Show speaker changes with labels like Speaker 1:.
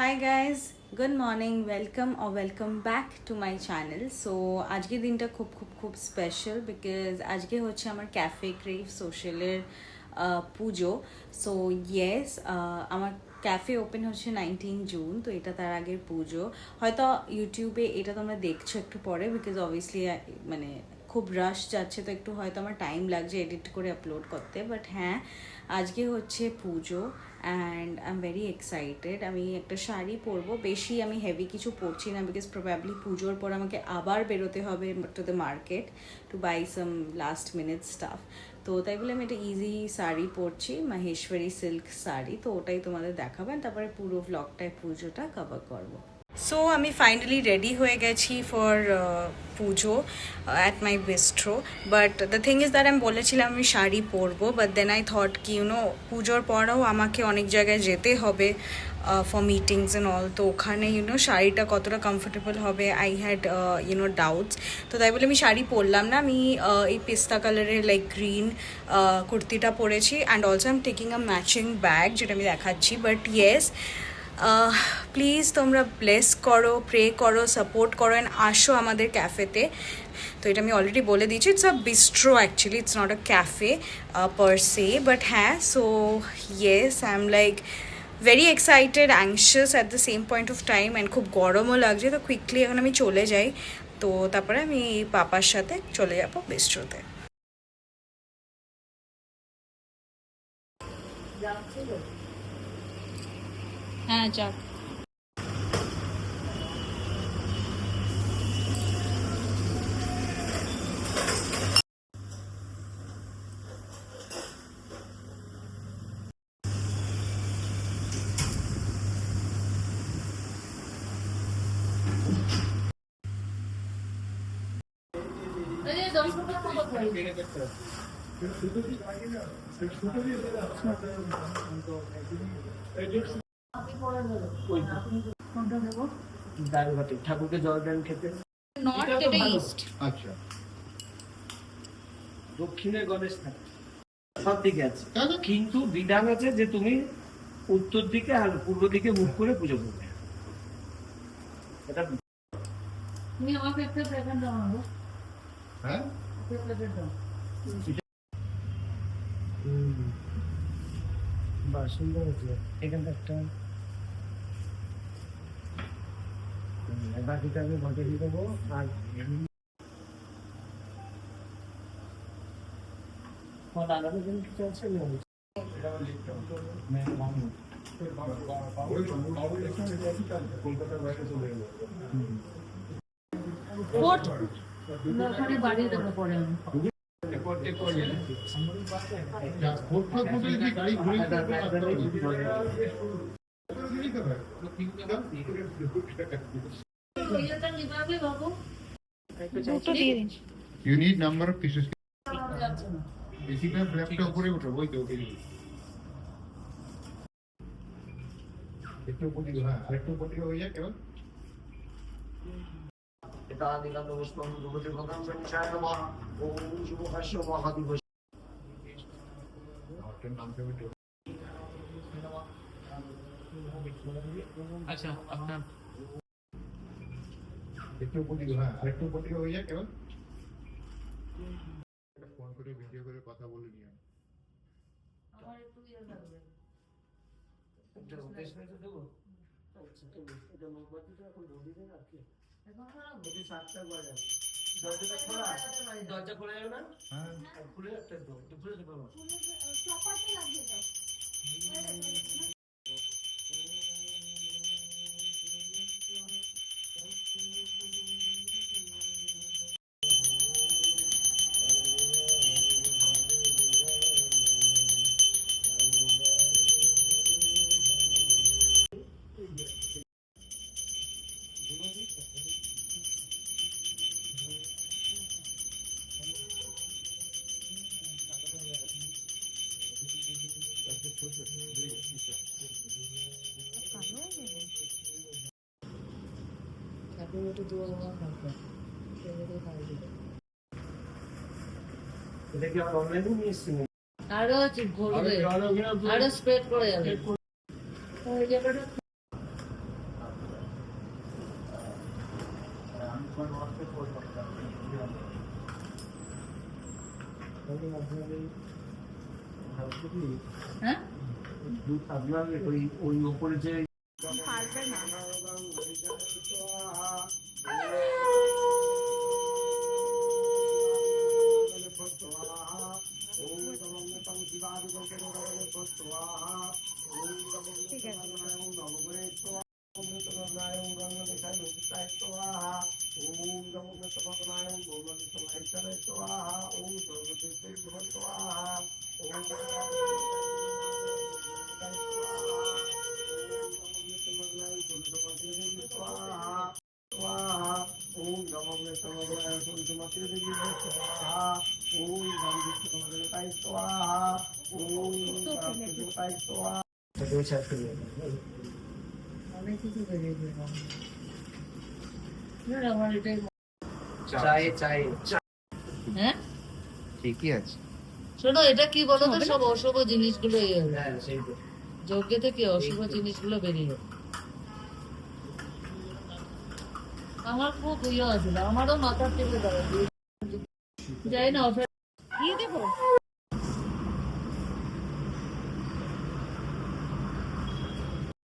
Speaker 1: Hi guys, good morning, welcome back to my channel. So আজকের দিনটা খুব খুব খুব স্পেশাল বিকজ আজকে হচ্ছে আমার ক্যাফে ক্রেভ সোশ্যালের পুজো। সো ইয়েস, আমার ক্যাফে ওপেন হচ্ছে 19 জুন, তো এটা তার আগের পুজো। হয়তো ইউটিউবে এটা তোমরা দেখছো একটু পরে বিকজ অবভিয়াসলি মানে খুব রাশ যাচ্ছে, তো একটু হয়তো আমার টাইম লাগছে এডিট করে আপলোড করতে। বাট হ্যাঁ, আজকে হচ্ছে পুজো and I am very excited. আমি একটা শাড়ি পরবো, বেশি আমি হেভি কিছু পরছি না বিকজ প্রবাবলি পুজোর পর আমাকে আবার বেরোতে হবে to the market to buy some last minute stuff. তো তাই বলে আমি একটা ইজি শাড়ি পরছি, মাহেশ্বরী সিল্ক শাড়ি, তো ওটাই তোমাদের দেখাবেন। তারপরে পুরো ভ্লগটায় পুজোটা কভার করবো। সো আমি ফাইনালি রেডি হয়ে গেছি for Puja at my bistro. But the thing is that আমি বলেছিলাম আমি শাড়ি পরবো, বাট দেন আই থট কি ইউনো পুজোর পরেও আমাকে অনেক জায়গায় যেতে হবে ফর মিটিংস অ্যান্ড অল, তো ওখানে ইউনো শাড়িটা কতটা কমফোর্টেবল হবে আই হ্যাড ইউনো ডাউটস। তো তাই বলে আমি শাড়ি পরলাম না, আমি এই পিস্তা কালারের লাইক গ্রিন কুর্তিটা পরেছি and also I am taking a matching bag, যেটা আমি দেখাচ্ছি। বাট ইয়েস, প্লিজ তোমরা ব্লেস করো, প্রে করো, সাপোর্ট করো অ্যান্ড আসো আমাদের ক্যাফেতে। তো এটা আমি অলরেডি বলে দিয়েছি, it's a bistro actually, it's not a cafe per se. But হ্যাঁ, so yes, I am like very excited, anxious at the same point of time and খুব গরমও লাগছে। তো কুইকলি এখন আমি চলে যাই, তো তারপরে আমি পাপার সাথে চলে যাবো বিস্ট্রোতে। হ্যাঁ যাক।
Speaker 2: ঠাকুরকে জল দেন খেতে। আচ্ছা, দক্ষিণে গণেশ থাকে, সব দিকে আছে, কিন্তু বিধান আছে যে তুমি উত্তর দিকে আর পূর্ব দিকে মুখ করে পুজো করবে। এটা তুমি আমাকে একটা প্রেজেন্ট দাও। হ্যাঁ, একটা প্রেজেন্ট দাও। বাহ, সুন্দর হয়েছে। এখানটা একটা বাকিটা আমি ঘটে দিয়ে দেবো। আর আলাদা জিনিস কিছু আছে না? কলকাতার বাইরে চলে গেল। ওখানে বাড়িয়ে দেবো পরে আমি। You need number of pieces. বেশিটা ফ্ল্যাপটা উপরে উঠো, ওই তো ওই একটু উপরে, হ্যাঁ একটু উপরে হয়ে যায় কেবল। এটা দিলাম নমস্কার ভগবতে ভগবান চায় নমঃ। ওম শুভ ভাষ্য মহাদিবস। আপনার নাম কি? আচ্ছা, আপনার একটু উপরে, হ্যাঁ একটু উপরে হয়ে যায় কেবল। ফোন করে ভিডিও করে কথা বলে নিয়ে আমার একটু ইয়ে লাগবে। এটা উদ্দেশ্যটা দেবো। আচ্ছা, এটা মোমবাতিটা এখন ধরিয়ে দেন আর কি। এখন খারাপ যদি 7টা বাজে দরজাটা খোলা, দরজা খোলা যাবে না? হ্যাঁ, খুলে একটা দাও, একটু খুলে দেবো। খুলে চপারটা লাগিয়ে দাও। এটা কি আমার অনলাইনে নিয়ে এসেছি? আরো ঘুরবে, আরো স্প্রেড করে যাবে। ওই জায়গাটা
Speaker 1: হ্যাঁ
Speaker 2: ওই উপরে যে
Speaker 1: পারবে না। ঠিক আছে।
Speaker 2: অনেক কিছু বেরিয়েছে আমার এটাই চাই চাই
Speaker 3: হ্যাঁ
Speaker 2: ঠিকই আছে
Speaker 3: শোনো, এটা কি বলো তো, সব অশুভ জিনিসগুলো
Speaker 2: হ্যাঁ সেই তো
Speaker 3: যজ্ঞ থেকে অশুভ জিনিসগুলো বেরিয়ে গেল। আমার খুব ইয়ে আছিল, আমারও মাথার থেকে যাই না, কি দেখো